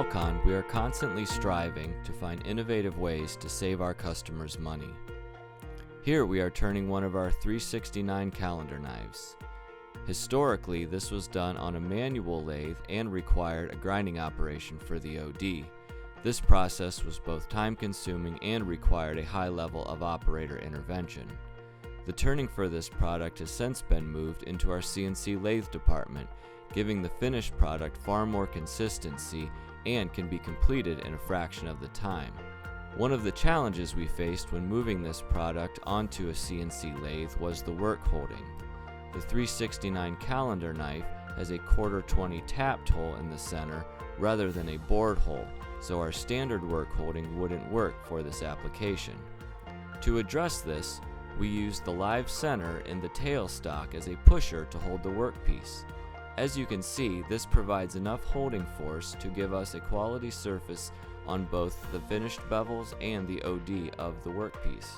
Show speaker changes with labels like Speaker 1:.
Speaker 1: Alcon, we are constantly striving to find innovative ways to save our customers money. Here we are turning one of our 369 calendar knives. Historically, this was done on a manual lathe and required a grinding operation for the OD. This process was both time-consuming and required a high level of operator intervention. The turning for this product has since been moved into our CNC lathe department, giving the finished product far more consistency and can be completed in a fraction of the time. One of the challenges we faced when moving this product onto a CNC lathe was the work holding. The 369 calendar knife has a 1/4-20 tapped hole in the center rather than a bored hole, so our standard work holding wouldn't work for this application. To address this, we used the live center in the tailstock as a pusher to hold the workpiece. As you can see, this provides enough holding force to give us a quality surface on both the finished bevels and the OD of the workpiece.